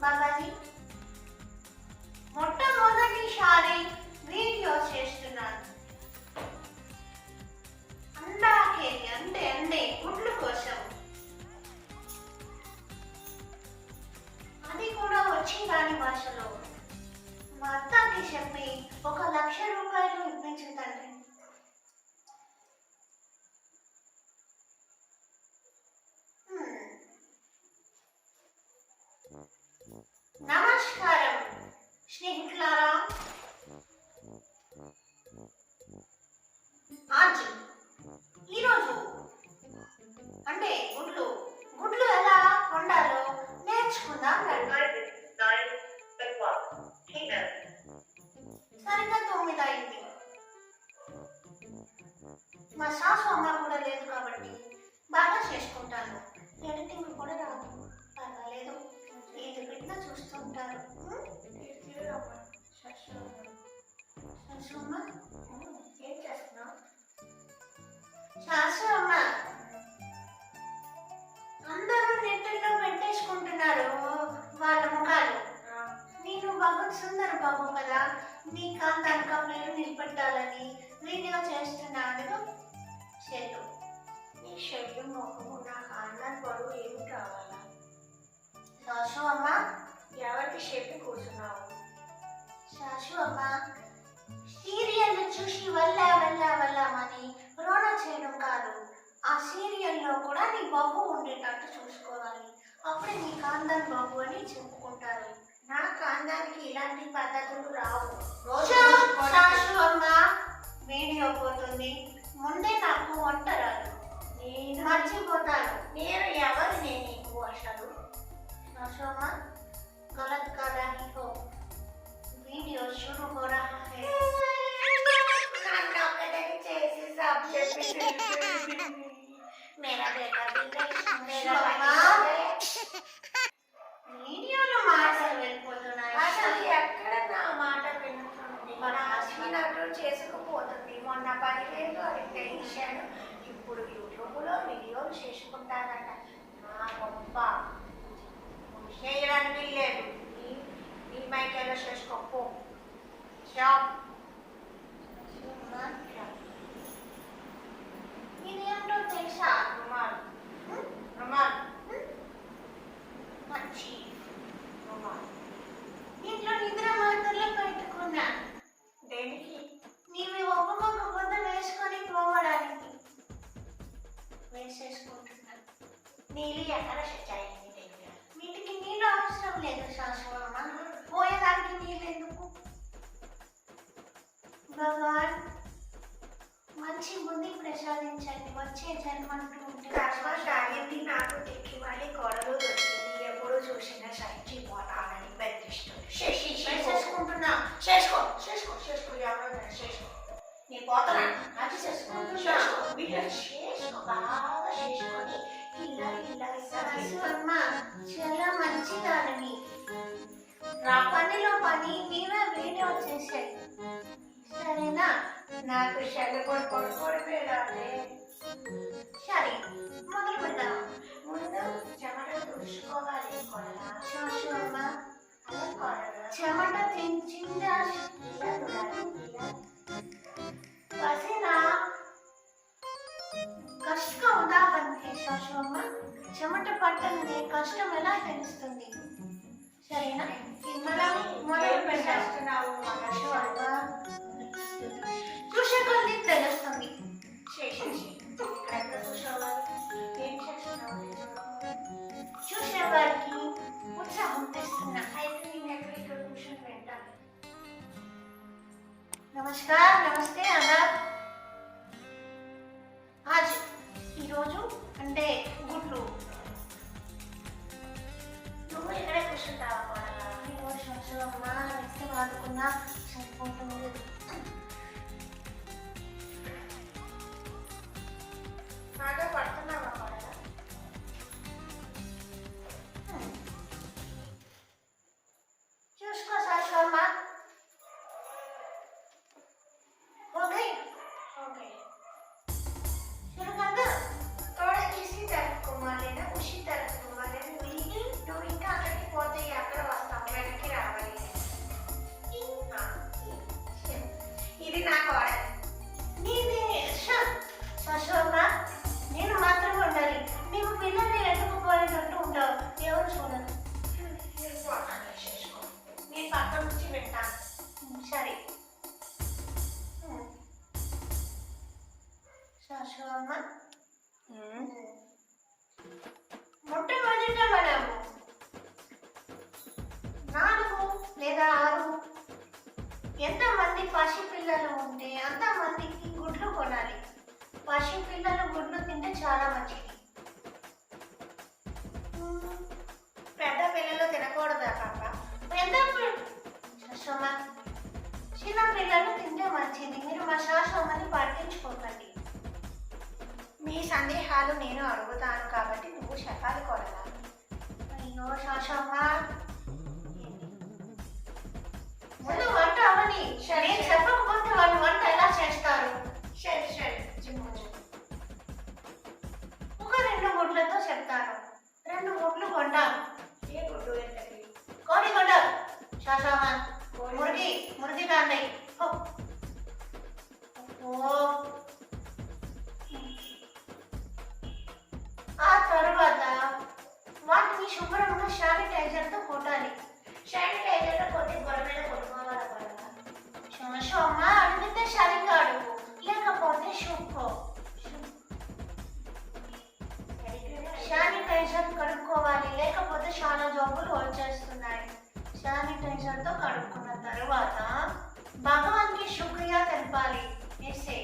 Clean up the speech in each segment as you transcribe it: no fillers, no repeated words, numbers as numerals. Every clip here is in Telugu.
బాబాజీ మొట్టమొదటిసారి వీడియో చేస్తున్నాను. అండాకేది అంటే గుడ్లు కోసం, అది కూడా వచ్చి రాని భాషలో. మా అత్తకి చెప్పి 1,00,000 రూపాయలు ఇప్పించు తండ్రి. నమస్కారం స్నేహితులారా. ఆజీ ఈరోజు అంటే గుడ్లు ఎలా వండాలో నేర్చుకుందాం. సరిగ్గా 9 అయింది. మా సాసు అమ్మ కూడా లేదు కాబట్టి బాగా చేసుకుంటాను. ఎడిటింగ్ కూడా రాదు, పర్వాలేదు. ఏది పెట్టినా చూస్తుంటారు. ఏం చేస్తున్నావు? శాసు అమ్మ, అందరూ నెట్లో పెట్టేసుకుంటున్నారు వాళ్ళ ముఖాలు. నేను భగత్ సుందర్ బాబు కదా, నీ కాంతానిక పేరు నిలబెట్టాలని వీడియో చేస్తున్నాను. చెల్లు నీ షెడ్డు మొక్కము నా కాంతాన్ని పొడవు ఏమి కావాలా? శాసు అమ్మ, ఎవరికి చెప్పి కూర్చున్నావు? శాసు అమ్మ, సీరియల్ చూసి వెళ్ళామని రోనా చేయడం కాదు. ఆ సీరియల్లో కూడా నీ బాబు ఉండేటట్టు చూసుకోవాలి. అప్పుడే నీ కాందాన్ బాబు అని చెప్పుకుంటారు. నా కాందానికి ఇలాంటి పద్ధతులు రావు. శాసు అమ్మ, వీడియో పోతుంది. ముందే నాకు వంట రాదు, నేను మర్చిపోతాను. నేను ఎవరిని నీకు అసలు? शाशु अम्मा, गलत कर रही हो, वीडियो शुरू हो रहा है. मेरा बेटा भी मेरा వీడియోలో మాటలు వెళ్ళిపోతున్నాయి. అసలు ఎక్కడ నా మాట వింటుంది? మన అశ్వినట్లు చేసుకుపోతుంది. మొన్న 10,000 అడిగితే ఇచ్చాను, ఇప్పుడు యూట్యూబ్లో వీడియోలు చేసుకుంటానట. నా గొప్ప చేయడానికి లేదు. నీ మైకేలో చేసుకోపో. ఇదేంటో తెలుసా? రుమాల్ మంచి రుమాల్. ఇంట్లో నిద్ర మాత్రలే పెట్టుకున్నా. దేనికి? నీవి ఒక్కొక్క బుద్ధ వేసుకొని పోవడానికి వేసేసుకుంటున్నాను. నీళ్ళు ఎక్కడ వచ్చాయి? వీటికి నీళ్ళు అవసరం లేదు శాసు అమ్మ, పోయేదానికి నీళ్ళు ఎందుకు? భగవాన్ మంచి బుద్ధి ప్రసాదించండి. వచ్చే జన్మంటూ ఉంటే కర్మశాలిని నాకు తిక్కి మళ్ళీ కొడలు దొరికింది. ఎప్పుడు చూసినా సైచి పోతానని బెదిరిస్తుంది. చేసుకుంటున్నా. చేసుకో ఎవరో చేసుకో. నీ పోతానా అది చేసుకుంటున్నా. చేసుకో బాగా చేసుకొని శాసు అమ్మ, చాలా మంచిదానివి. నా పనిలో పని నీవే వీడియో చేసాయి, సరేనా? నాకు పడిపోయినానే. సరే, మొదలు పెడదాం. ముందు చెమట తుడుచుకోవాలి. శాసు అమ్మ, చెమట తెంచిందా? పసినా कष्ट का उदाहरण है शाशु अम्मा. చెమట పట్టని కష్టం ఎలా తెలుస్తుంది? సరేనా? మొదలు పెట్టేస్తున్నావు శాశు అమ్మ. చూసే కొద్ది తెలుస్తుంది. చూసేవారికి ఉత్సాహం తెస్తున్నా. అయితే నేను ఎక్కడికి కూర్చొని వింటాను. నమస్కారం, నమస్తే, ఆదాబ్. ఆజ్ ఈరోజు అంటే గుడ్లు. నువ్వు ఇక్కడే కూర్చుంటావా? శాశు అమ్మ, ఇస్తే వాడుకున్నా సరిపోతుంది. బాగా పడుతున్నావా? చూసుకో శాశు అమ్మ. ఓకే ఓకే, शुरू कर दो. थोड़ा इसी तरफ घुमा लेना, उसी तरफ घुमा लेना. बिल्कुल 2 ఇంకా అక్కడికి పోతే అక్కడ పిల్లలు ఉంటే అంతమందికి గుడ్లు కొనాలి. పసి పిల్లలు గుడ్లు తింటే చాలా మంచిది. పెద్ద పిల్లలు తినకూడదా పాప? పెద్ద శాశ్వమ చిన్న పిల్లలు తింటే మంచిది. మీరు మా శాశ్వమని పట్టించుకోకండి. మీ సందేహాలు నేను అడుగుతాను కాబట్టి నువ్వు శకాలు కొనాలి. అయ్యో శాశ్వమ, ముందు వంట అవని. నేను చెప్పకపోతే వాళ్ళు వంట ఎలా చేస్తారు? సరే సరే జిమ్ము. ఒక 2 గుడ్లతో చెప్తాను. 2 గుడ్లు కొంటాను. ఏ గుడ్డు ఎంతకి? కోడి కొండ శాశ్వమ, మురిగి కాండి. ఆ తరువాత వాటిని శుభ్రంగా శానిటైజర్తో కొట్టాలి. శానిటైజర్లో కొట్టి గొడవ మీద కొట్టుకోవాలి పడదా? శాశ్వమ, అడిగితే సరిగ్గా అడుగు, లేకపోతే షుక్కో. శానిటైజర్ కడుక్కోవాలి, లేకపోతే చాలా జబ్బులు వచ్చేస్తున్నాయి. శానిటైజర్తో కడుక్కున్న తర్వాత భగవాన్కి శుక్రియా తెలపాలి. ఎస్ఏ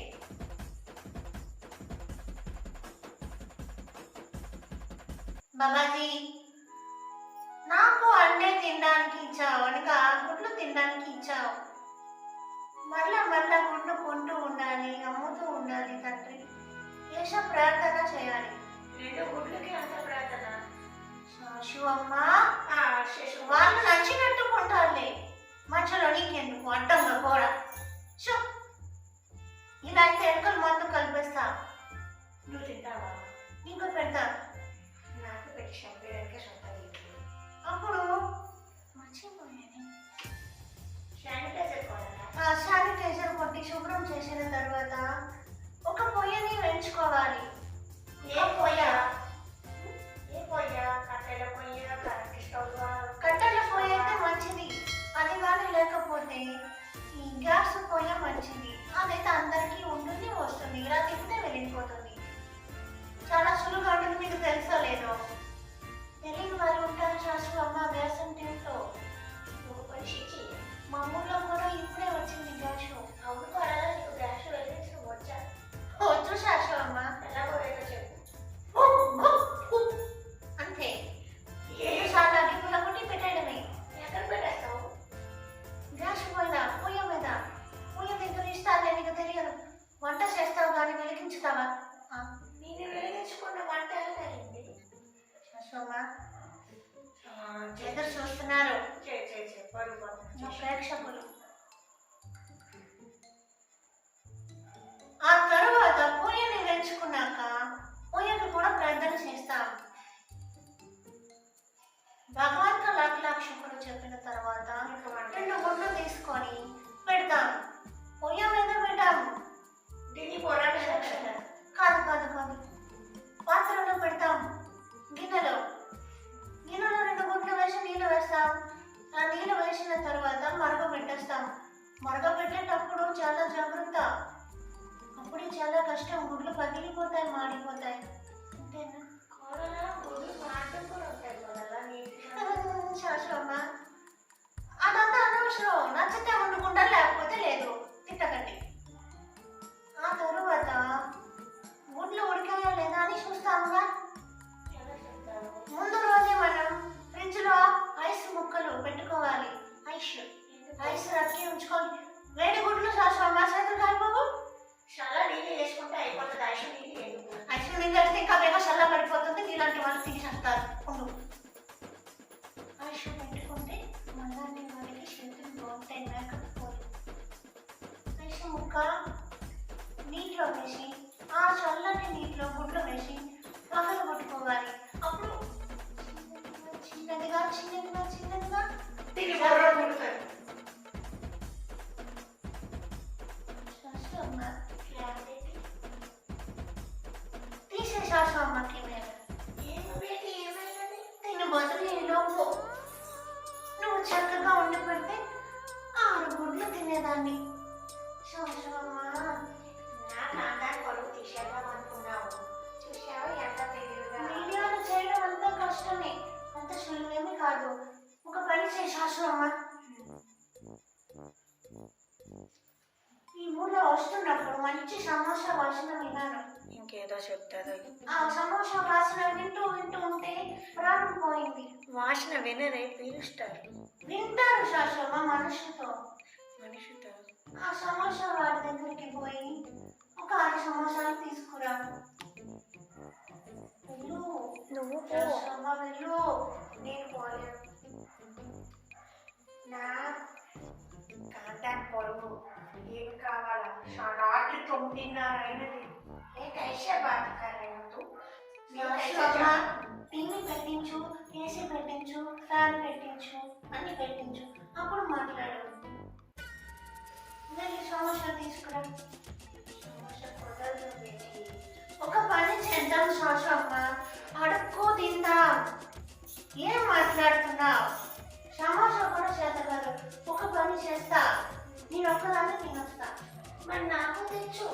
బాబాజీ, నాకు అండే తినడానికి ఇచ్చావు, అనగా గుడ్లు తినడానికి ఇచ్చావు. మళ్ళా గుడ్లు కొంటూ ఉండాలి, అమ్ముతూ ఉండాలి. తండ్రి దేశ ప్రార్థన చేయాలి. 2 గుడ్లకి అంత ప్రార్థన? శాశ్వమ్మ, శశు వాళ్ళు నచ్చినట్టు కొంటారులే. మధ్యలో నీకెందుకు అడ్డంగా కూడా. షో, ఇలా అయితే ఎలుకలు మందు కలిపేస్తా. నువ్వు తింటావా? నీకు పెడతా. నాకు పెట్టి చంపేయడానికి సొంతది. అప్పుడు మర్చిపోయాను. శానిటైజర్ కొనాలా? శానిటైజర్ కొట్టి శుభ్రం చేసిన తర్వాత ఒక పొయ్యిని వేయించుకోవాలి. ఏ పొయ్య? ఏ పొయ్య? కట్టెల పొయ్య, కరెంట్ స్టవ్? కట్టెల పొయ్యి అయితే మంచిది. అది కానీ లేకపోతే ఈ గ్యాస్ పొయ్యి మంచిది. అదైతే అందరికీ ఉంటుంది, వస్తుంది. ఇలా తింటే వెళ్ళిపోతుంది. చాలా సులువుగా ఉంటుంది. మీకు తెలుసో లేదో? తెలియని వాళ్ళు ఉంటారు శాశ్వమ్మ గ్యాస్ ఇంట్లో. నువ్వు పరీక్షించి మా ఊళ్ళో కూడా ఇప్పుడే వచ్చింది గ్యాస్. అవును కూడా నీకు గ్యాస్ వెలిగించడం వచ్చా? వచ్చు శాశ్వమ్మ. ఎలాగో ఏదో చెప్పు. అంతే, 7 సార్లు అగ్గిపుల్ల కొట్టి పెట్టేయడమే. ఎక్కడ పెట్టేస్తావు? గ్యాస్ పొయ్యి మీద ఎందుకు ఇస్తాలే, నీకు తెలియదు. వంట చేస్తావు కానీ వెలిగించుతావా? నేను వెలిగించుకున్న వంట ఎలా అయింది? శాశ్వమ్మ, ఎదురు చూస్తున్నారు మా ప్రేక్షకులు. ఆ తరువాత పొయ్యిని వెంచుకున్నాక పొయ్యకు కూడా ప్రార్థన చేస్తాం. భగవంతు లాక్ శుక్రుడు చెప్పిన తర్వాత 2 గుడ్లు తీసుకొని పెడతాం. పొయ్య మీద పెట్టాము. దీన్ని పోరాట కాదు పాత్రలో పెడతాం. గిన్నెలో 2 గుడ్లు వేసి నీళ్ళు వేస్తాం. ఆ నీళ్ళు వేసిన తర్వాత మరగబెట్టేస్తాం. మరగబెట్టేటప్పుడు చాలా జాగ్రత్త. అప్పుడే చాలా కష్టం. గుడ్లు పగిలిపోతాయి, మాడిపోతాయి. అంతేనా? శాశ్వమ్మ, అదంతా అనవసరం. నచ్చితే వండుకుంటారు, లేకపోతే లేదు. తిట్టకండి. ఆ తరువాత గుడ్లు ఉడికాయా లేదా అని చూస్తాముగా. ముందు రోజే మనం ఫ్రిడ్జ్ లో ఐస్ ముక్కలు పెట్టుకోవాలి. ఐస్ రక్కి ఉంచుకోవాలి. వేడి గుడ్లు శాశ్వమ్మ చేతులు కాలిపోవు. చాలా నీళ్ళు వేసుకుంటే అయిపోతుంది. ఐసు నీళ్ళు ఎందుకు? ఐస్ నీళ్ళు వేస్తే ఇంకా వేగ చల్ల పడిపోతుంది. ఇలాంటి వాళ్ళు తీసేస్తారు. ఐస్ పెట్టుకుంటే మళ్ళీ వాళ్ళకి చేతులు బాగుంటాయి. మేకప్ పోదు. ఐస్ ముక్క నీటిలో వేసి ఆ చల్లని నీటిలో గుడ్లు వేసి పగలు కొట్టుకోవాలి. అప్పుడు చిన్నదిగా దీన్ని బొర్ర పుడుతుంది. తీసే శాశ్వమ్మకి మీద దీని బదులు ఈలోపు నువ్వు చక్కగా ఉండి పెడితే 6 గుడ్లు తినేదాన్ని. శాశ్వమ్మ, నాకు అందరి కొడుకు తీసేద్దాం అనుకున్నావు. చూసావు ఎంత తెలియదుగా. వీడియోలు చేయడం అంత కష్టమే, అంత సులువేమీ కాదు. ఒక పని చేయి శాశ్వమ్మ. ఈ ఊళ్ళో వస్తున్నప్పుడు మంచి సమోసా వాసన విన్నాను. ఇంకేదో చెప్తారు. ఆ సమోసా వాసన వింటూ వింటూ ఉంటే ప్రాణం పోయింది. వాసన వినరే పీలుస్తారు. వింటారు శాశ్వత మనసుతో. మనిషితో ఆ సమోసా వాడి దగ్గరికి పోయి ఒక 6 సమోసాలు తీసుకురా. వెళ్ళు నువ్వు పో. శాశ్వత వెళ్ళు. నేను పోలేను. నా కాంటాక్ట్ పొరుగు ఏమి కావాలా? రాత్రి 9:30 అయినది. ఏ కైసే బాత్ కర్ రహే హో తు? శాశ్వత టీవీ పెట్టించు, ఏసీ పెట్టించు, ఫ్యాన్ పెట్టించు, అన్ని పెట్టించు, అప్పుడు మాట్లాడు. వెళ్ళి సమోసా తీసుకురా. సమోసా కుదరదు బేటీ. ఒక పని చేద్దాం శాశ్వత, అడుక్కు తిందాం. ఏం మాట్లాడుతున్నావు? సమోసా కూడా చేత కాదు. ఒక పని చేస్తా, నేను ఒక్కదాన్ని తినొస్తా. మరి నాకు తెచ్చు.